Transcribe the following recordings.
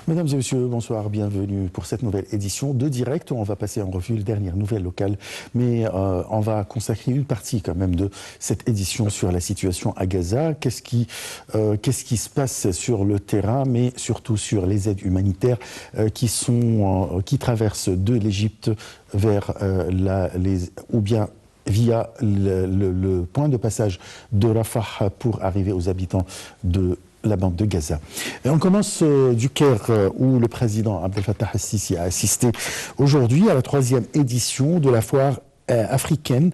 Mesdames et messieurs, bonsoir, bienvenue pour cette nouvelle édition de Direct. On va passer en revue les dernières nouvelles locales, mais on va consacrer une partie quand même de cette édition sur la situation à Gaza. Qu'est-ce qui se passe sur le terrain, mais surtout sur les aides humanitaires qui traversent de l'Égypte vers ou bien via le point de passage de Rafah pour arriver aux habitants de la bande de Gaza. Et on commence du Caire où le président Abdel Fattah el-Sisi a assisté aujourd'hui à la 3e édition de la foire africaine,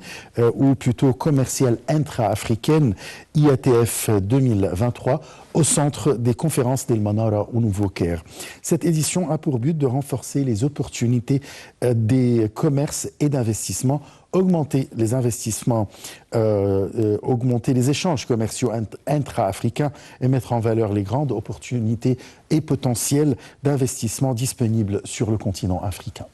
ou plutôt commerciale intra-africaine, IATF 2023, au centre des conférences d'El Manara au Nouveau-Caire. Cette édition a pour but de renforcer les opportunités des commerces et d'investissements, augmenter les investissements, augmenter les échanges commerciaux intra-africains et mettre en valeur les grandes opportunités et potentiels d'investissement disponibles sur le continent africain.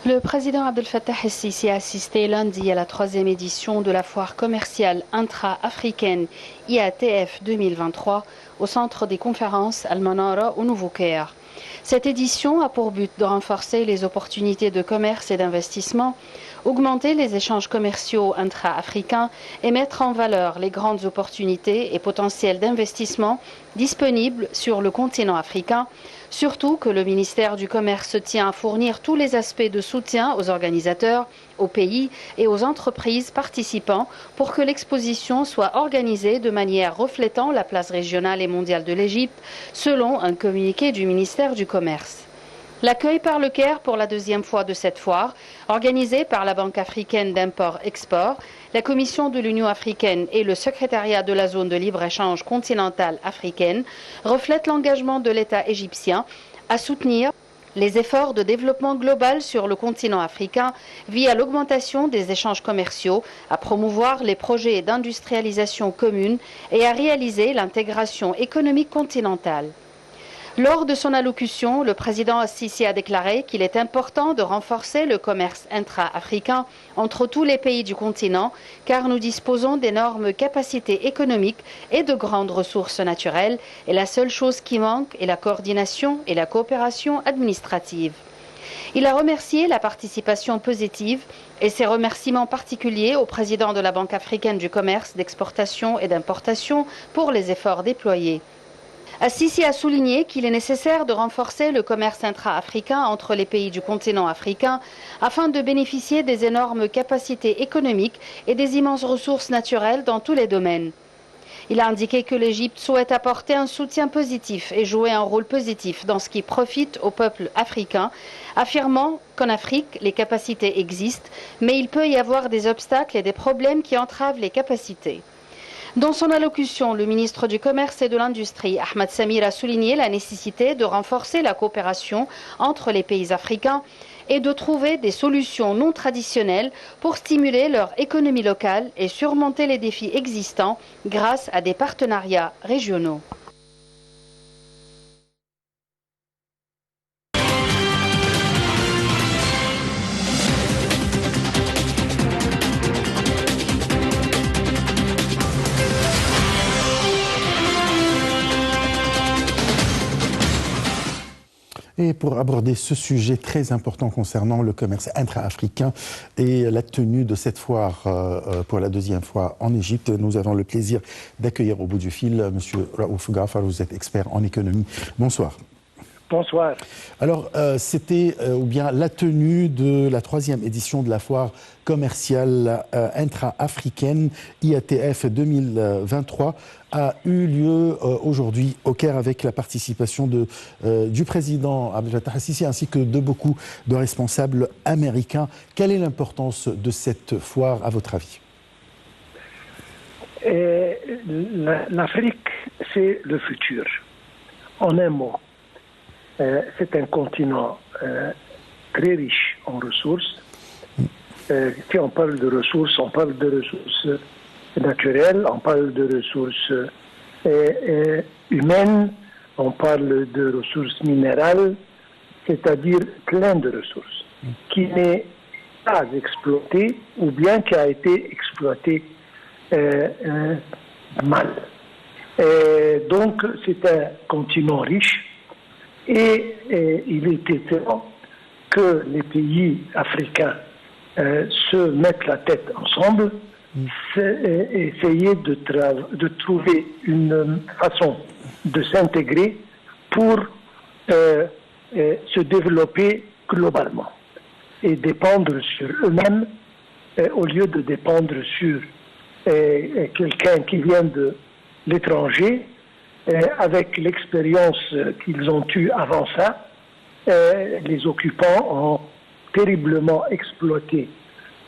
Le président Abdel Fattah el-Sisi a assisté lundi à la 3e édition de la foire commerciale intra-africaine IATF 2023 au centre des conférences Al Manara au Nouveau-Caire. Cette édition a pour but de renforcer les opportunités de commerce et d'investissement, augmenter les échanges commerciaux intra-africains et mettre en valeur les grandes opportunités et potentiels d'investissement disponibles sur le continent africain, surtout que le ministère du Commerce tient à fournir tous les aspects de soutien aux organisateurs, aux pays et aux entreprises participants pour que l'exposition soit organisée de manière reflétant la place régionale et mondiale de l'Égypte, selon un communiqué du ministère du Commerce. L'accueil par le Caire pour la 2e fois de cette foire, organisée par la Banque africaine d'import-export, la Commission de l'Union africaine et le secrétariat de la zone de libre-échange continentale africaine, reflète l'engagement de l'État égyptien à soutenir les efforts de développement global sur le continent africain via l'augmentation des échanges commerciaux, à promouvoir les projets d'industrialisation commune et à réaliser l'intégration économique continentale. Lors de son allocution, le président el-Sisi a déclaré qu'il est important de renforcer le commerce intra-africain entre tous les pays du continent, car nous disposons d'énormes capacités économiques et de grandes ressources naturelles, et la seule chose qui manque est la coordination et la coopération administrative. Il a remercié la participation positive et ses remerciements particuliers au président de la Banque africaine du commerce, d'exportation et d'importation pour les efforts déployés. El-Sisi a souligné qu'il est nécessaire de renforcer le commerce intra-africain entre les pays du continent africain afin de bénéficier des énormes capacités économiques et des immenses ressources naturelles dans tous les domaines. Il a indiqué que l'Égypte souhaite apporter un soutien positif et jouer un rôle positif dans ce qui profite au peuple africain, affirmant qu'en Afrique, les capacités existent, mais il peut y avoir des obstacles et des problèmes qui entravent les capacités. Dans son allocution, le ministre du Commerce et de l'Industrie, Ahmed Samir, a souligné la nécessité de renforcer la coopération entre les pays africains et de trouver des solutions non traditionnelles pour stimuler leur économie locale et surmonter les défis existants grâce à des partenariats régionaux. Et pour aborder ce sujet très important concernant le commerce intra-africain et la tenue de cette foire pour la 2e fois en Égypte, nous avons le plaisir d'accueillir au bout du fil M. Raouf Ghaffar, vous êtes expert en économie. Bonsoir. Bonsoir. Alors, c'était ou bien la tenue de la 3e édition de la foire commerciale intra-africaine IATF 2023 a eu lieu aujourd'hui au Caire avec la participation du président Abdel Fattah el-Sisi ainsi que de beaucoup de responsables américains. Quelle est l'importance de cette foire à votre avis? L'Afrique, c'est le futur. En un mot. C'est un continent très riche en ressources. Si on parle de ressources, on parle de ressources naturelles, on parle de ressources humaines, on parle de ressources minérales, c'est-à-dire plein de ressources, qui n'est pas exploitée ou bien qui a été exploitée mal. Donc c'est un continent riche et il était temps que les pays africains se mettent la tête ensemble, essayer de trouver une façon de s'intégrer pour se développer globalement et dépendre sur eux-mêmes au lieu de dépendre sur quelqu'un qui vient de l'étranger avec l'expérience qu'ils ont eue avant ça. Les occupants ont terriblement exploité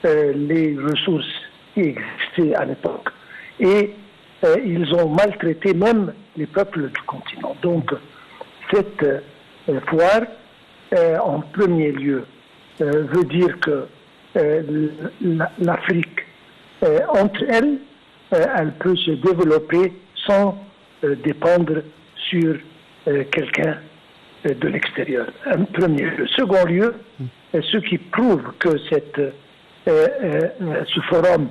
les ressources qui existaient à l'époque et ils ont maltraité même les peuples du continent. Donc cette foire, en premier lieu, veut dire que l'Afrique, entre elles, elle peut se développer sans dépendre sur quelqu'un de l'extérieur. Un premier lieu. Second lieu, ce qui prouve que ce forum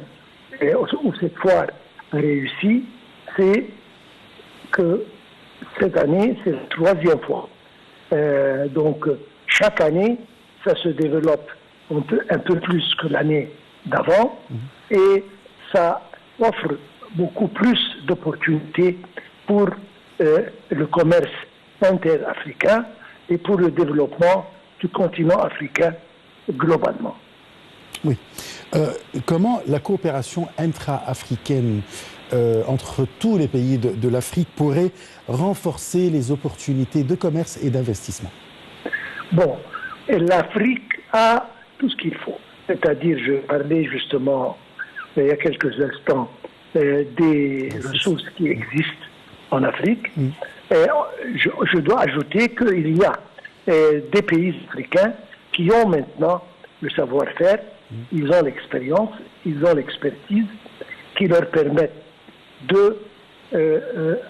ou cette foire réussit, c'est que cette année, c'est la troisième fois. Donc, chaque année, ça se développe un peu plus que l'année d'avant et ça offre beaucoup plus d'opportunités pour le commerce interafricain et pour le développement du continent africain globalement. Oui. Comment la coopération intra-africaine entre tous les pays de l'Afrique pourrait renforcer les opportunités de commerce et d'investissement? Bon, l'Afrique a tout ce qu'il faut. C'est-à-dire, je parlais justement il y a quelques instants des ressources qui existent en Afrique. Je dois ajouter qu'il y a des pays africains qui ont maintenant le savoir-faire, ils ont l'expérience, ils ont l'expertise qui leur permettent de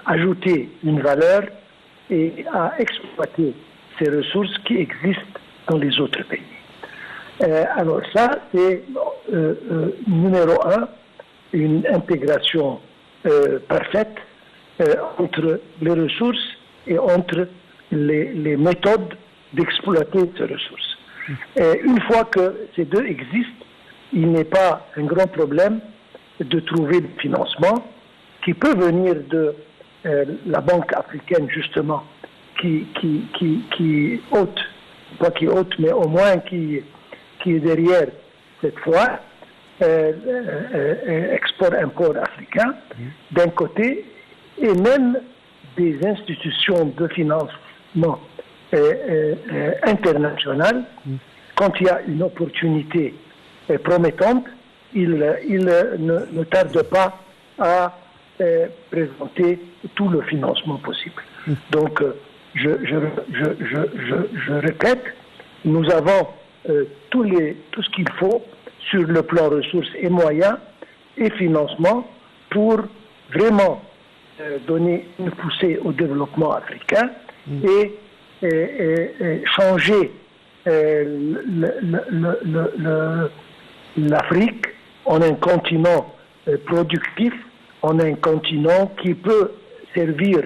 ajouter une valeur et à exploiter ces ressources qui existent dans les autres pays. Alors ça, c'est numéro un, une intégration parfaite entre les ressources et entre les méthodes d'exploiter ces ressources. Une fois que ces deux existent, il n'est pas un grand problème de trouver du financement qui peut venir de la Banque africaine, justement, qui haute, pas qui haute, mais au moins qui est derrière cette fois, export-import africain, d'un côté, et même des institutions de financement internationales, quand il y a une opportunité promettante, ils ne tardent pas à présenter tout le financement possible. Donc, je répète, nous avons tout ce qu'il faut sur le plan ressources et moyens et financement pour vraiment donner une poussée au développement africain et changer l'Afrique en un continent productif, en un continent qui peut servir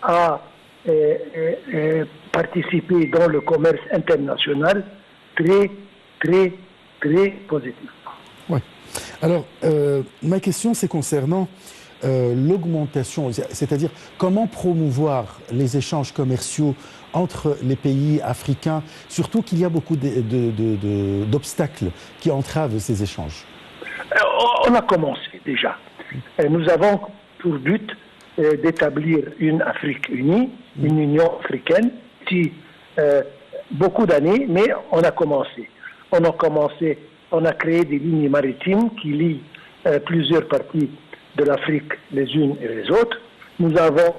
à participer dans le commerce international très, très, très positif. Ouais. Alors, ma question, c'est concernant l'augmentation, c'est-à-dire comment promouvoir les échanges commerciaux entre les pays africains, surtout qu'il y a beaucoup d'obstacles qui entravent ces échanges. On a commencé déjà. Nous avons pour but d'établir une Afrique unie, une Union africaine, qui beaucoup d'années, mais on a commencé. On a créé des lignes maritimes qui lient plusieurs parties de l'Afrique les unes et les autres. Nous avons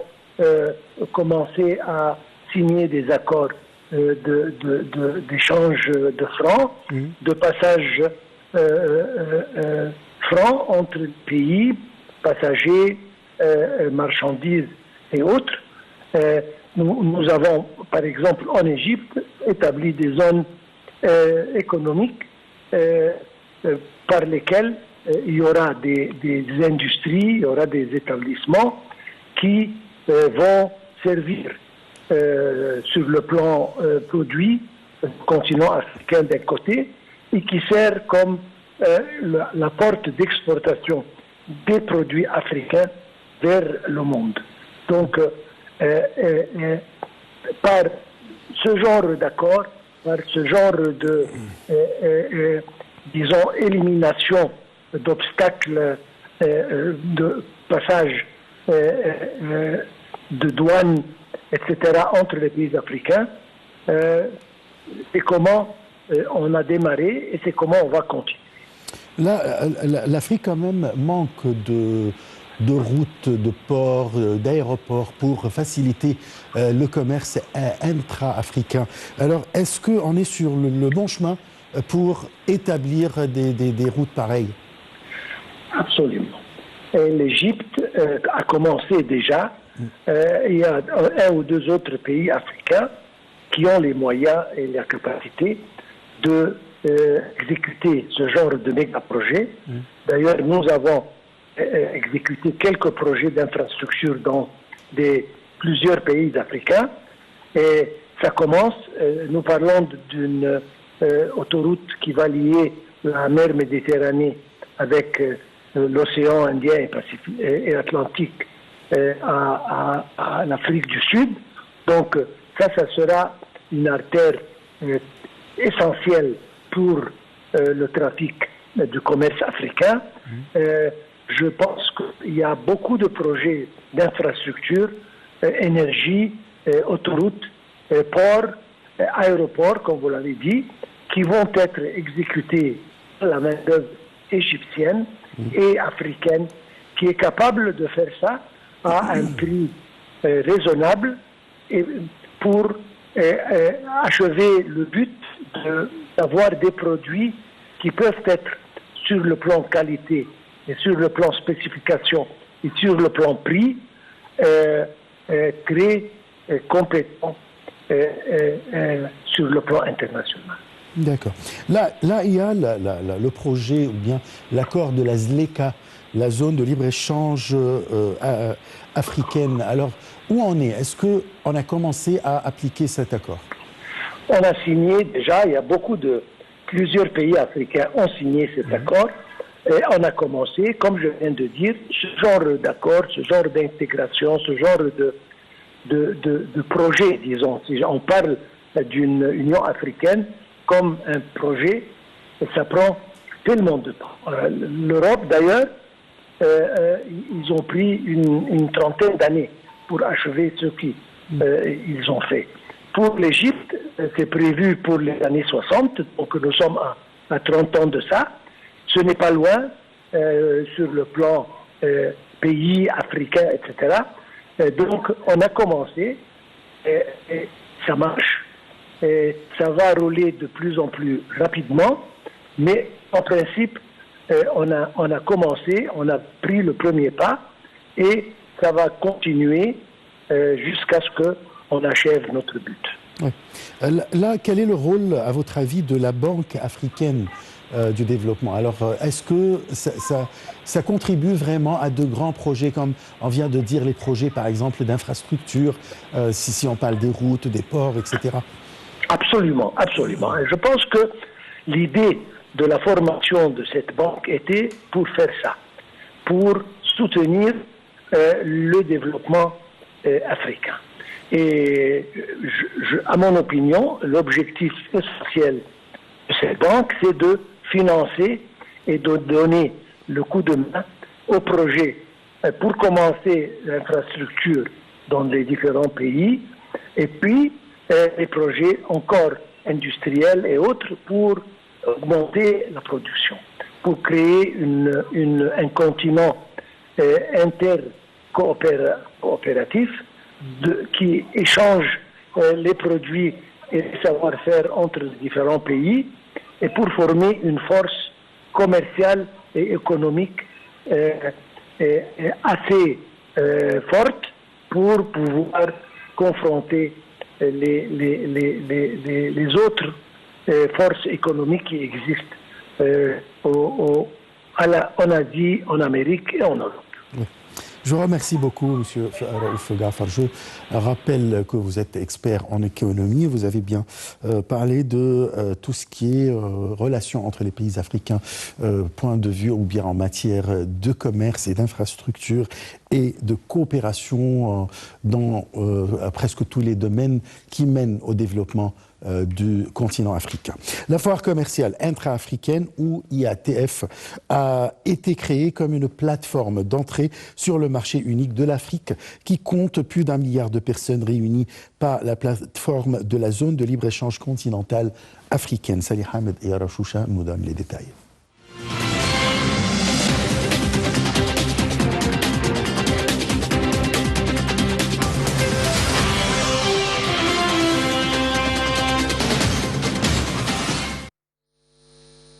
commencé à signer des accords d'échange de francs, de passage francs entre pays, passagers, marchandises et autres. Nous avons, par exemple, en Égypte, établi des zones économiques par lesquelles il y aura des industries, il y aura des établissements qui vont servir sur le plan produit le continent africain d'un côté et qui sert comme la porte d'exportation des produits africains vers le monde. Donc, par ce genre d'accord, par ce genre de, disons, élimination d'obstacles de passage de douane, etc., entre les pays africains, c'est comment on a démarré et c'est comment on va continuer. Là, l'Afrique quand même manque de routes, de ports, d'aéroports pour faciliter le commerce intra-africain. Alors, est-ce qu'on est sur le bon chemin pour établir des routes pareilles? Absolument. L'Égypte a commencé déjà. Il y a un ou deux autres pays africains qui ont les moyens et la capacité de exécuter ce genre de méga-projets. D'ailleurs, nous avons exécuté quelques projets d'infrastructure dans plusieurs pays africains. Et ça commence, nous parlons d'une autoroute qui va lier la mer Méditerranée avec l'océan Indien et Atlantique à l'Afrique du Sud. Donc ça sera une artère essentielle pour le trafic du commerce africain. Je pense qu'il y a beaucoup de projets d'infrastructure, énergie, autoroutes, ports, aéroports, comme vous l'avez dit, qui vont être exécutés par la main-d'œuvre égyptienne et africaine, qui est capable de faire ça à un prix raisonnable et pour achever le but d'avoir des produits qui peuvent être sur le plan qualité et sur le plan spécification et sur le plan prix très compétents sur le plan international. D'accord. Là, il y a le projet ou bien l'accord de la ZLECA, la zone de libre-échange africaine. Alors, où on est? Est-ce qu'on a commencé à appliquer cet accord? On a signé déjà, plusieurs pays africains ont signé cet accord. Et on a commencé, comme je viens de dire, ce genre d'accord, ce genre d'intégration, ce genre de projet, disons. Si on parle d'une Union africaine comme un projet, ça prend tellement de temps. L'Europe, d'ailleurs, ils ont pris une trentaine d'années pour achever ce qu'ils ont fait. Pour l'Égypte, c'est prévu pour les années 60, donc nous sommes à 30 ans de ça. Ce n'est pas loin sur le plan pays africain, etc. Donc, on a commencé et ça marche. Et ça va rouler de plus en plus rapidement, mais en principe, on a commencé, on a pris le premier pas et ça va continuer jusqu'à ce qu'on achève notre but. Oui. Là, quel est le rôle, à votre avis, de la Banque africaine du développement? Alors, est-ce que ça contribue vraiment à de grands projets, comme on vient de dire, les projets, par exemple, d'infrastructures, si on parle des routes, des ports, etc. Absolument, absolument. Et je pense que l'idée de la formation de cette banque était pour faire ça, pour soutenir le développement africain. Et à mon opinion, l'objectif essentiel de cette banque, c'est de financer et de donner le coup de main au projet pour commencer l'infrastructure dans les différents pays et puis les projets encore industriels et autres pour augmenter la production, pour créer un continent intercoopératif qui échange les produits et les savoir-faire entre les différents pays et pour former une force commerciale et économique assez forte pour pouvoir confronter les autres forces économiques qui existent en Asie, en Amérique et en Europe. Oui. Je vous remercie beaucoup, M. Raouf Ghafar. Je rappelle que vous êtes expert en économie. Vous avez bien parlé de tout ce qui est relation entre les pays africains, point de vue ou bien en matière de commerce et d'infrastructure et de coopération dans presque tous les domaines qui mènent au développement du continent africain. La foire commerciale intra-africaine, ou IATF, a été créée comme une plateforme d'entrée sur le marché unique de l'Afrique qui compte plus d'1 milliard de personnes réunies par la plateforme de la zone de libre-échange continentale africaine. Salih Hamed et Ara Choucha nous donnent les détails.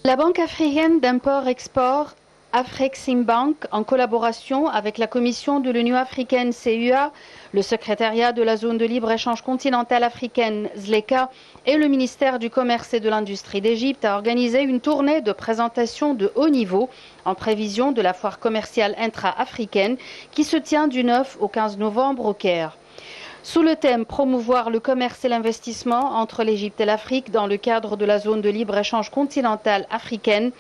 La Banque africaine d'import-export, Afreximbank, en collaboration avec la Commission de l'Union africaine CUA, le secrétariat de la zone de libre-échange continentale africaine ZLECA et le ministère du Commerce et de l'Industrie d'Égypte, a organisé une tournée de présentation de haut niveau en prévision de la foire commerciale intra-africaine qui se tient du 9 au 15 novembre au Caire. Sous le thème « Promouvoir le commerce et l'investissement entre l'Égypte et l'Afrique dans le cadre de la zone de libre-échange continentale africaine »,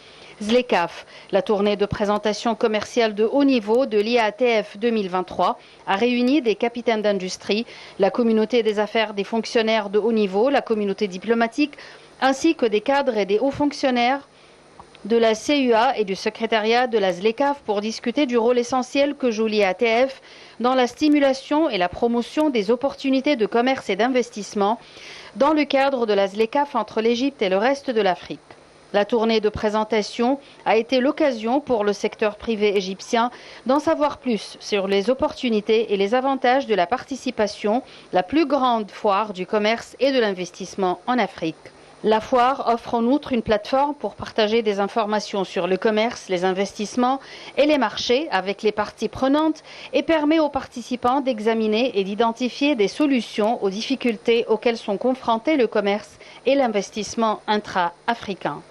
ZLECAf, la tournée de présentation commerciale de haut niveau de l'IATF 2023, a réuni des capitaines d'industrie, la communauté des affaires des fonctionnaires de haut niveau, la communauté diplomatique, ainsi que des cadres et des hauts fonctionnaires de la CUA et du secrétariat de la ZLECAf pour discuter du rôle essentiel que joue l'IATF dans la stimulation et la promotion des opportunités de commerce et d'investissement dans le cadre de la ZLECAf entre l'Égypte et le reste de l'Afrique. La tournée de présentation a été l'occasion pour le secteur privé égyptien d'en savoir plus sur les opportunités et les avantages de la participation, la plus grande foire du commerce et de l'investissement en Afrique. La foire offre en outre une plateforme pour partager des informations sur le commerce, les investissements et les marchés avec les parties prenantes et permet aux participants d'examiner et d'identifier des solutions aux difficultés auxquelles sont confrontés le commerce et l'investissement intra-africain.